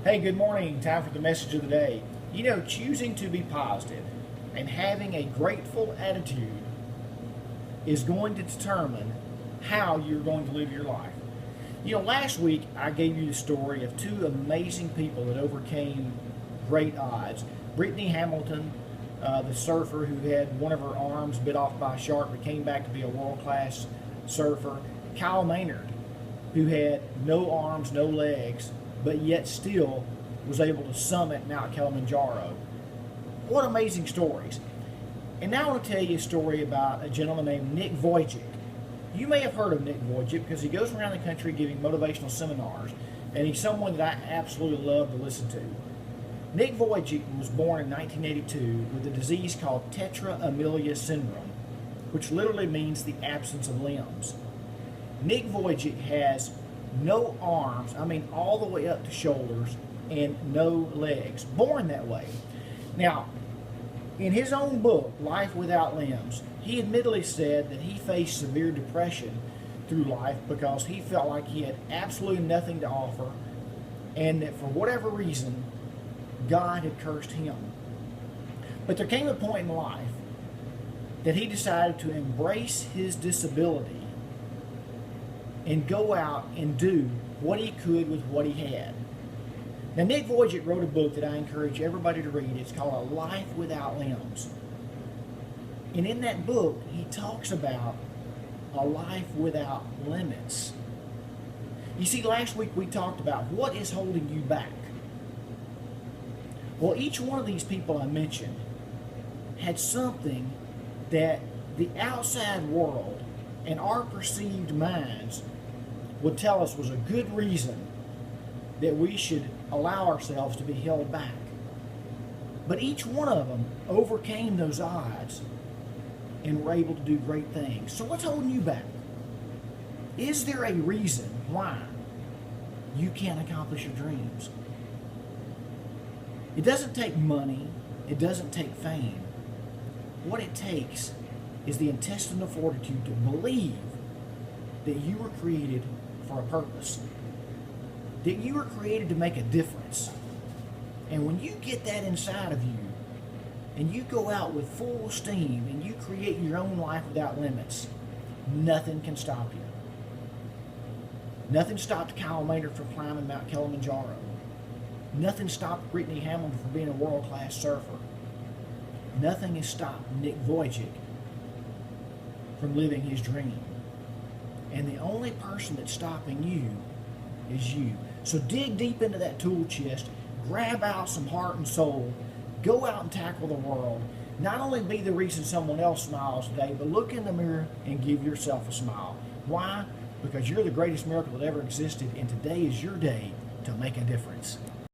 Hey, good morning. Time for the message of the day. You know, choosing to be positive and having a grateful attitude is going to determine how you're going to live your life. You know, last week I gave you the story of two amazing people that overcame great odds. Brittany Hamilton, the surfer who had one of her arms bit off by a shark but came back to be a world-class surfer. Kyle Maynard, who had no arms, no legs, but yet still was able to summit Mount Kilimanjaro. What amazing stories. And now I want to tell you a story about a gentleman named Nick Vujicic. You may have heard of Nick Vujicic because he goes around the country giving motivational seminars, and he's someone that I absolutely love to listen to. Nick Vujicic was born in 1982 with a disease called tetra amelia syndrome, which literally means the absence of limbs. Nick Vujicic has no arms, all the way up to shoulders, and no legs. Born that way. Now, in his own book, Life Without Limbs, he admittedly said that he faced severe depression through life because he felt like he had absolutely nothing to offer, and that for whatever reason, God had cursed him. But there came a point in life that he decided to embrace his disability and go out and do what he could with what he had. Now, Nick Vujicic wrote a book that I encourage everybody to read. It's called A Life Without Limbs. And in that book, he talks about a life without limits. You see, last week we talked about what is holding you back. Well, each one of these people I mentioned had something that the outside world and our perceived minds would tell us was a good reason that we should allow ourselves to be held back. But each one of them overcame those odds and were able to do great things. So what's holding you back? Is there a reason why you can't accomplish your dreams? It doesn't take money. It doesn't take fame. What it takes is the intestinal fortitude to believe that you were created for a purpose, that you were created to make a difference. And when you get that inside of you and you go out with full steam and you create your own life without limits, nothing can stop you. Nothing stopped Kyle Maynard from climbing Mount Kilimanjaro. Nothing stopped Brittany Hamilton from being a world-class surfer. Nothing has stopped Nick Vujicic from living his dream. And the only person that's stopping you is you. So dig deep into that tool chest, grab out some heart and soul, go out and tackle the world. Not only be the reason someone else smiles today, but look in the mirror and give yourself a smile. Why? Because you're the greatest miracle that ever existed, and today is your day to make a difference.